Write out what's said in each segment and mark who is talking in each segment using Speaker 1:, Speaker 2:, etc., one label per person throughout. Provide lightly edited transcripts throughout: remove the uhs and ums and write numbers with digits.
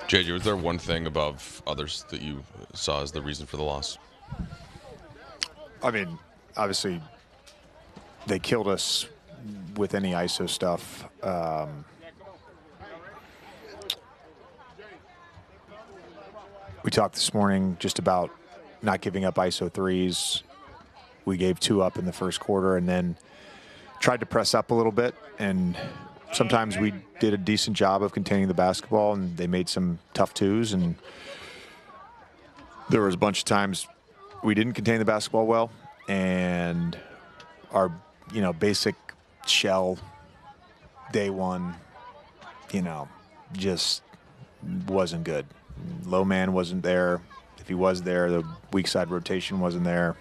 Speaker 1: JJ, was there one thing above others that you saw as the reason for the loss?
Speaker 2: I mean, obviously, they killed us with any ISO stuff. We talked this morning just about not giving up ISO threes. We gave 2 up in the first quarter and then tried to press up a little bit. And sometimes we did a decent job of containing the basketball, and they made some tough 2s. And there was a bunch of times we didn't contain the basketball well, and our, basic shell day one, just wasn't good. Low man wasn't there. If he was there, the weak side rotation wasn't there.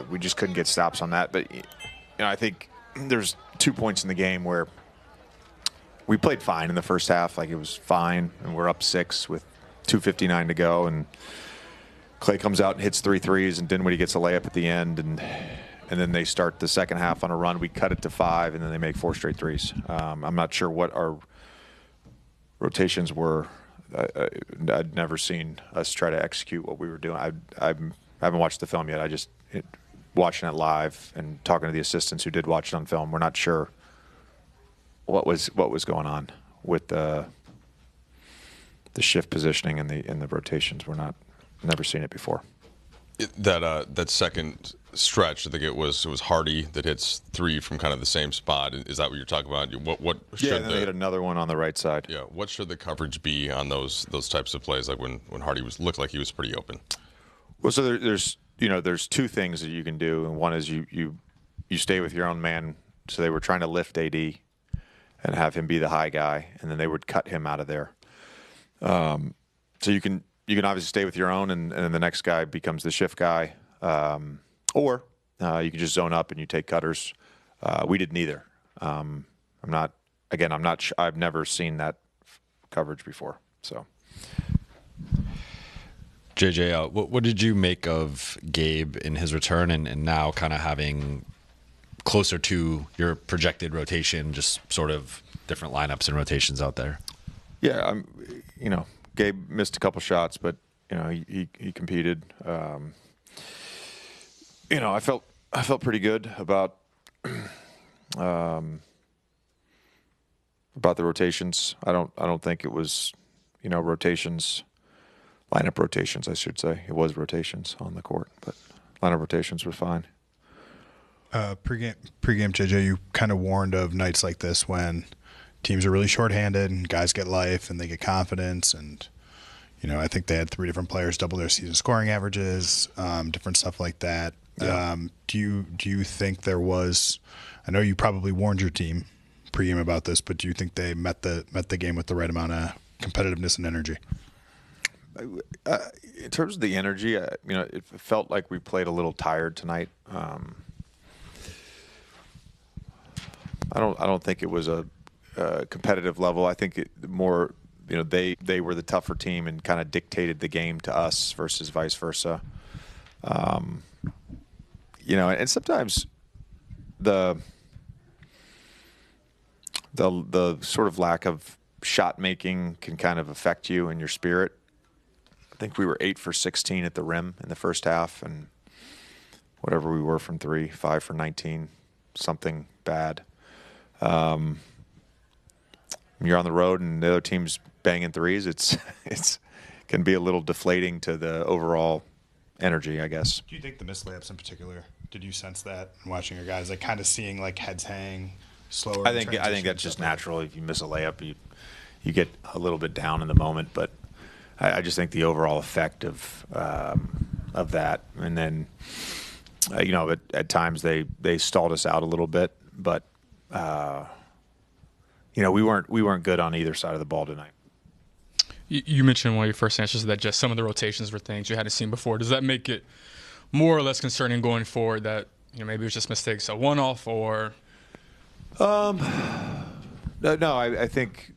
Speaker 2: We just couldn't get stops on that. But I think there's 2 points in the game where we played fine in the first half, like it was fine, and we're up 6 with 2:59 to go, and Clay comes out and hits 3 threes, and Dinwiddie gets a layup at the end, and then they start the second half on a run. We cut it to 5, and then they make 4 straight threes. I'm not sure what our rotations were. I'd never seen us try to execute what we were doing. I haven't watched the film yet. Watching it live and talking to the assistants who did watch it on film, we're not sure what was going on with the shift positioning and the rotations. Never seen it before.
Speaker 1: That second stretch, I think it was Hardy that hits 3 from kind of the same spot. Is that what you're talking about? What should
Speaker 2: and then they hit another one on the right side.
Speaker 1: Yeah. What should the coverage be on those types of plays, like when Hardy looked like he was pretty open?
Speaker 2: Well, so there's 2 things that you can do, and one is you stay with your own man. So they were trying to lift AD and have him be the high guy, and then they would cut him out of there. So you can obviously stay with your own, and then the next guy becomes the shift guy, or you can just zone up and you take cutters. We did neither. I'm not I've never seen that coverage before. So,
Speaker 3: JJ, what did you make of Gabe in his return, and now kind of having closer to your projected rotation, just sort of different lineups and rotations out there?
Speaker 2: Yeah, Gabe missed a couple shots, but he competed. I felt pretty good about the rotations. I don't think it was lineup rotations, I should say. It was rotations on the court, but lineup rotations were fine.
Speaker 4: Pre-game, JJ, you kind of warned of nights like this when teams are really shorthanded and guys get life and they get confidence. And, I think they had 3 different players double their season scoring averages, different stuff like that. Yeah. Do you think there was, I know you probably warned your team pre-game about this, but do you think they met the game with the right amount of competitiveness and energy?
Speaker 2: In terms of the energy, it felt like we played a little tired tonight. I don't think it was a competitive level. I think it more, they were the tougher team and kind of dictated the game to us versus vice versa. And sometimes the sort of lack of shot making can kind of affect you and your spirit. I think we were 8 for 16 at the rim in the first half, and whatever we were from 3, 5 for 19, something bad. When you're on the road and the other team's banging threes, it's can be a little deflating to the overall energy, I guess.
Speaker 4: Do you think the missed layups in particular, did you sense that in watching your guys, like kind of seeing like heads hang slower?
Speaker 2: I think that's just natural. If you miss a layup, you get a little bit down in the moment, but I just think the overall effect of that, and then at times they stalled us out a little bit, but we weren't good on either side of the ball tonight.
Speaker 5: You mentioned in one of your first answers that just some of the rotations were things you hadn't seen before. Does that make it more or less concerning going forward that maybe it was just mistakes, a one-off, or?
Speaker 2: No, I think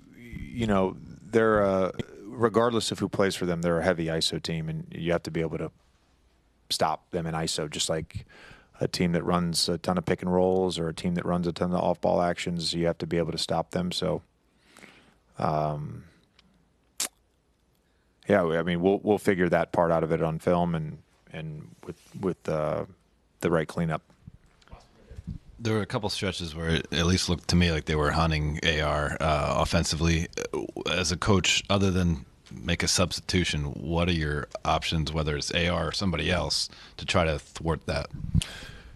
Speaker 2: they're regardless of who plays for them, they're a heavy ISO team, and you have to be able to stop them in ISO, just like a team that runs a ton of pick and rolls or a team that runs a ton of off-ball actions. You have to be able to stop them. So, yeah, I mean, we'll figure that part out of it on film and with the right cleanup.
Speaker 6: There were a couple stretches where it at least looked to me like they were hunting AR offensively. As a coach, other than make a substitution, what are your options, whether it's AR or somebody else, to try to thwart that?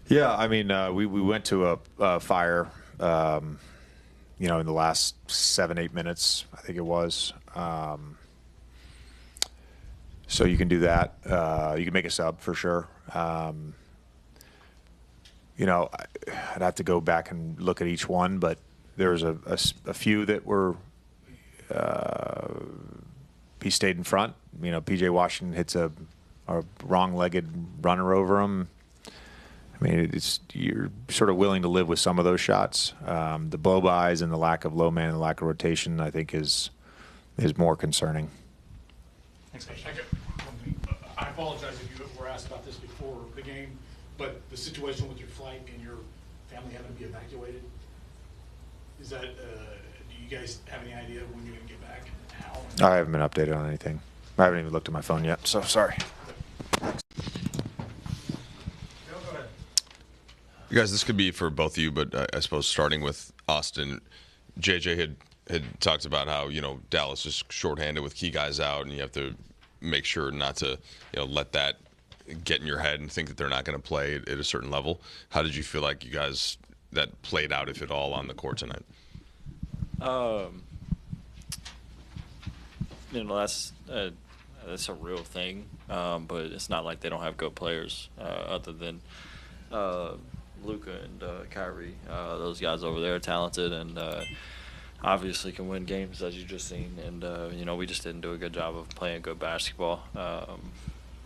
Speaker 2: Yeah, I mean, we went to a fire, in the last 7-8 minutes, I think it was. So you can do that. You can make a sub for sure. I'd have to go back and look at each one, but there's a few that were he stayed in front. PJ Washington hits a wrong-legged runner over him. I mean, you're sort of willing to live with some of those shots. The blow-bys and the lack of low man and the lack of rotation, I think, is more concerning.
Speaker 7: Thanks, Coach. I apologize if you were asked about this before the game, but the situation with your flight and your family having to be evacuated, is that, do you guys have any idea when you're going to get back and how?
Speaker 2: I haven't been updated on anything. I haven't even looked at my phone yet, so sorry.
Speaker 1: You guys, this could be for both of you, but I suppose starting with Austin, JJ had talked about how, Dallas is shorthanded with key guys out, and you have to make sure not to, let that get in your head and think that they're not going to play at a certain level. How did you feel like you guys that played out, if at all, on the court tonight?
Speaker 8: That's a real thing, but it's not like they don't have good players other than Luka and Kyrie. Those guys over there are talented and obviously can win games, as you just seen. And we just didn't do a good job of playing good basketball.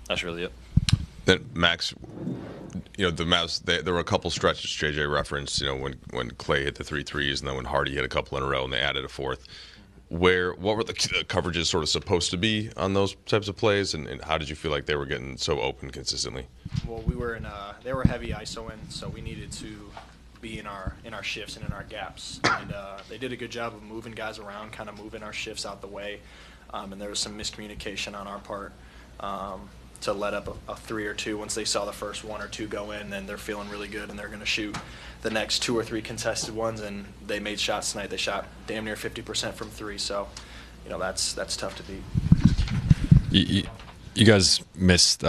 Speaker 8: That's really it.
Speaker 1: Then Max, the Mavs, there were a couple stretches JJ referenced, when Clay hit the 3 threes and then when Hardy hit a couple in a row and they added a fourth. What were the coverages sort of supposed to be on those types of plays, and how did you feel like they were getting so open consistently?
Speaker 9: Well, we were they were heavy ISO in, so we needed to be in our shifts and in our gaps, and they did a good job of moving guys around, kind of moving our shifts out the way, and there was some miscommunication on our part to let up a 3 or 2 once they saw the first 1 or 2 go in. Then they're feeling really good and they're going to shoot the next 2 or 3 contested ones, and they made shots tonight. They shot damn near 50% from 3, so that's tough to beat.
Speaker 3: You guys missed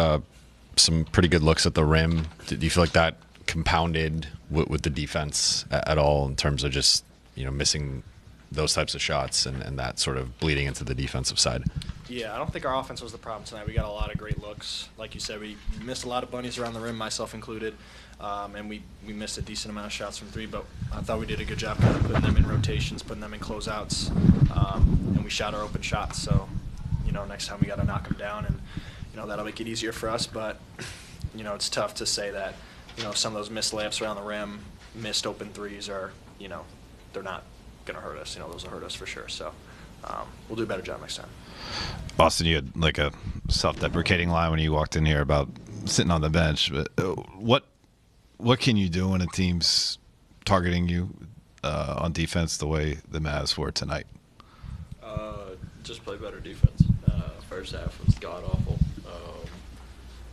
Speaker 3: some pretty good looks at the rim. Do you feel like that compounded with the defense at all in terms of just missing those types of shots and that sort of bleeding into the defensive side?
Speaker 9: Yeah, I don't think our offense was the problem tonight. We got a lot of great looks. Like you said, we missed a lot of bunnies around the rim, myself included, and we missed a decent amount of shots from 3, but I thought we did a good job kind of putting them in rotations, putting them in closeouts, and we shot our open shots. So, next time we got to knock them down, and, that'll make it easier for us. But, it's tough to say that, some of those missed layups around the rim, missed open threes are, they're not going to hurt us. Those will hurt us for sure. So we'll do a better job next time.
Speaker 6: Austin, you had like a self-deprecating line when you walked in here about sitting on the bench. But what can you do when a team's targeting you on defense the way the Mavs were tonight?
Speaker 8: Just play better defense. First half was god awful.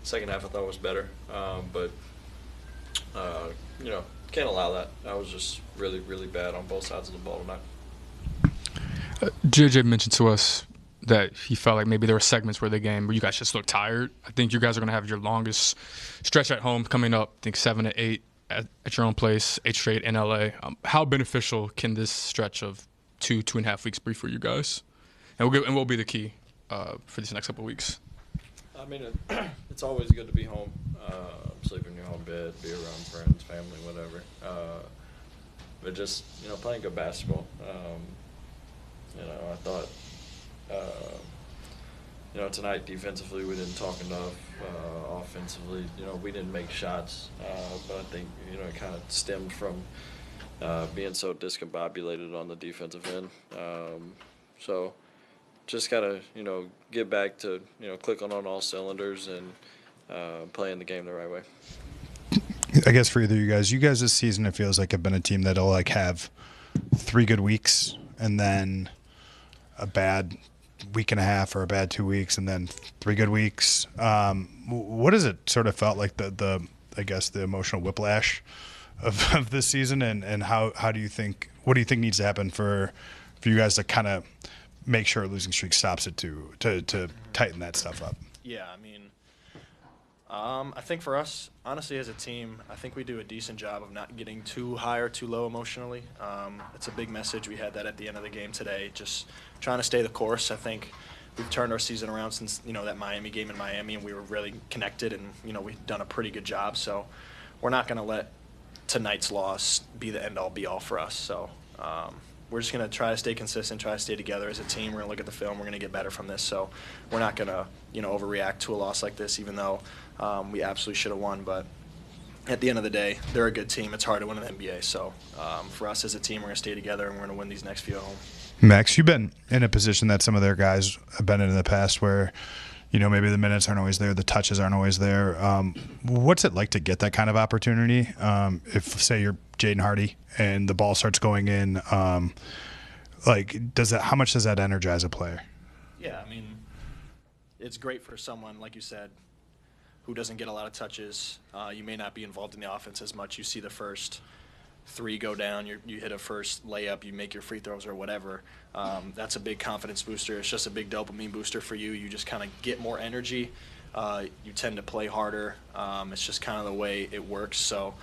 Speaker 8: Second half I thought was better, but can't allow that. I was just really, really bad on both sides of the ball tonight.
Speaker 5: JJ mentioned to us that he felt like maybe there were segments where you guys just looked tired. I think you guys are going to have your longest stretch at home coming up. I think 7 to 8 at your own place, 8 straight in LA. How beneficial can this stretch of 2.5 weeks be for you guys? And we'll be the key for these next couple of weeks.
Speaker 8: I mean, it's always good to be home, sleep in your own bed, be around friends, family, whatever. But just, playing good basketball. I thought, tonight defensively we didn't talk enough. Offensively, we didn't make shots. But I think, it kind of stemmed from being so discombobulated on the defensive end. So just got to, get back to, clicking on all cylinders and playing the game the right way.
Speaker 4: I guess for either of you guys this season, it feels like have been a team that'll like have 3 good weeks and then a bad week and a half or a bad 2 weeks and then 3 good weeks. What has it sort of felt like the I guess the emotional whiplash of this season, and how do you think, what do you think needs to happen for you guys to kind of make sure a losing streak stops it to tighten that stuff up?
Speaker 9: Yeah, I mean, I think for us, honestly, as a team, I think we do a decent job of not getting too high or too low emotionally. It's a big message. We had that at the end of the game today, just trying to stay the course. I think we've turned our season around since, that Miami game in Miami, and we were really connected, and, we've done a pretty good job. So we're not going to let tonight's loss be the end-all, be-all for us. So we're just going to try to stay consistent, try to stay together as a team. We're going to look at the film. We're going to get better from this. So we're not going to, overreact to a loss like this, even though we absolutely should have won. But at the end of the day, they're a good team. It's hard to win in the NBA. So for us as a team, we're going to stay together, and we're going to win these next few at home.
Speaker 4: Max, you've been in a position that some of their guys have been in the past where, maybe the minutes aren't always there, the touches aren't always there. What's it like to get that kind of opportunity? If, say, you're Jaden Hardy and the ball starts going in, how much does that energize a player?
Speaker 9: Yeah, I mean, it's great for someone, like you said, who doesn't get a lot of touches. You may not be involved in the offense as much. You see the first 3 go down, you hit a first layup, you make your free throws or whatever. That's a big confidence booster. It's just a big dopamine booster for you. You just kind of get more energy. You tend to play harder. It's just kind of the way it works. So,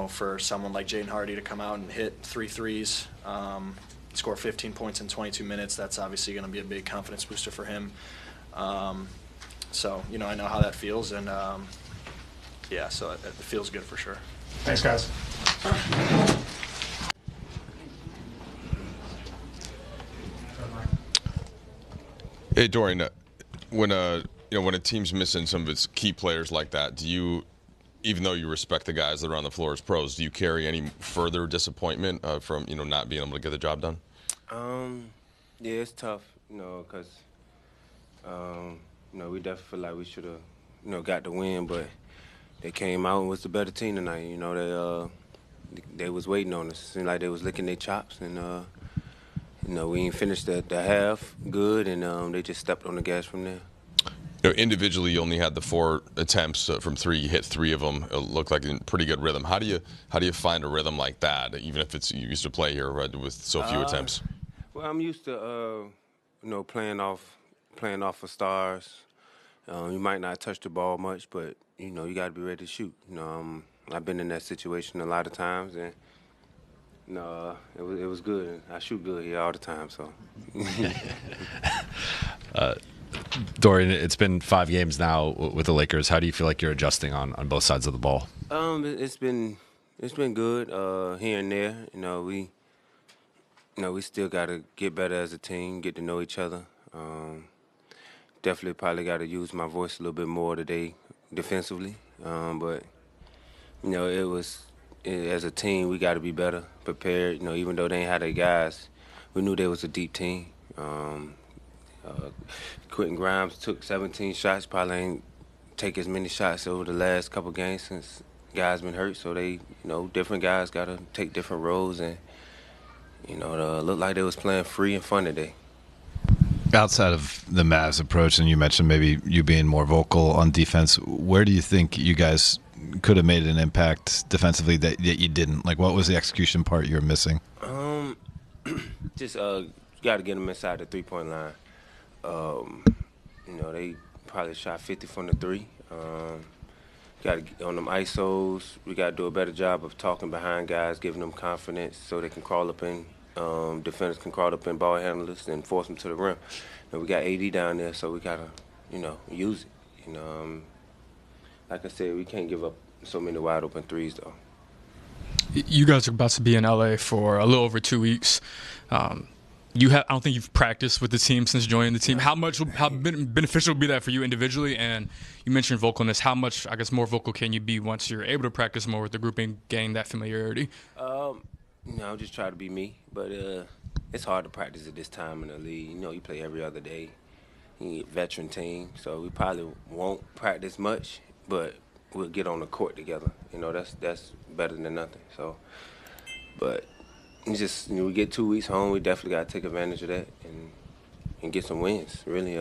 Speaker 9: for someone like Jaden Hardy to come out and hit 3 threes, score 15 points in 22 minutes, that's obviously going to be a big confidence booster for him. So, I know how that feels, and so it feels good for sure.
Speaker 7: Thanks, guys.
Speaker 1: Hey, Dorian, when a team's missing some of its key players like that, do you, even though you respect the guys that are on the floor as pros, do you carry any further disappointment from not being able to get the job done?
Speaker 10: Yeah, it's tough, because we definitely feel like we should have got the win, but they came out and was the better team tonight. They was waiting on us. It seemed like they was licking their chops, and we ain't finished the half good, and they just stepped on the gas from there.
Speaker 1: Individually, you only had the 4 attempts from 3. You hit 3 of them. It looked like a pretty good rhythm. How do you find a rhythm like that, even if you used to play here with so few attempts?
Speaker 10: Well, I'm used to playing off of stars. You might not touch the ball much, but you got to be ready to shoot. I've been in that situation a lot of times, and it was good. I shoot good here all the time, so.
Speaker 3: Dorian, it's been 5 games now with the Lakers. How do you feel like you're adjusting on both sides of the ball?
Speaker 10: It's been good here and there. We still got to get better as a team, get to know each other. Definitely probably got to use my voice a little bit more today defensively, but. As a team, we got to be better prepared. Even though they ain't had their guys, we knew there was a deep team. Quentin Grimes took 17 shots, probably ain't take as many shots over the last couple games since guys been hurt. So they, different guys got to take different roles, and it looked like they was playing free and fun today.
Speaker 6: Outside of the Mavs approach, and you mentioned maybe you being more vocal on defense, where do you think you guys could have made an impact defensively that you didn't? Like, what was the execution part you were missing?
Speaker 10: Just got to get them inside the 3-point line. They probably shot 50 from the 3. Got to get on them ISOs. We got to do a better job of talking behind guys, giving them confidence so they can crawl up in. Defenders can crawl up in ball handlers and force them to the rim. We got AD down there, so we got to, use it. Like I said, we can't give up so many wide open threes, though.
Speaker 5: You guys are about to be in LA for a little over 2 weeks. I don't think you've practiced with the team since joining the team. How beneficial will be that for you individually? And you mentioned vocalness. How much, I guess, more vocal can you be once you're able to practice more with the group and gain that familiarity?
Speaker 10: I'll just try to be me, but it's hard to practice at this time in the league. You play every other day. You're a veteran team, so we probably won't practice much, but we'll get on the court together. You know, that's better than nothing. So, but it's just, you know, we get 2 weeks home. We definitely got to take advantage of that and get some wins. Really,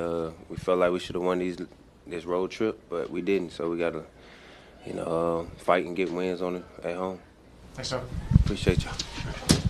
Speaker 10: we felt like we should have won this road trip, but we didn't. So we got to, you know, fight and get wins at home.
Speaker 7: Thanks, sir.
Speaker 10: Appreciate you.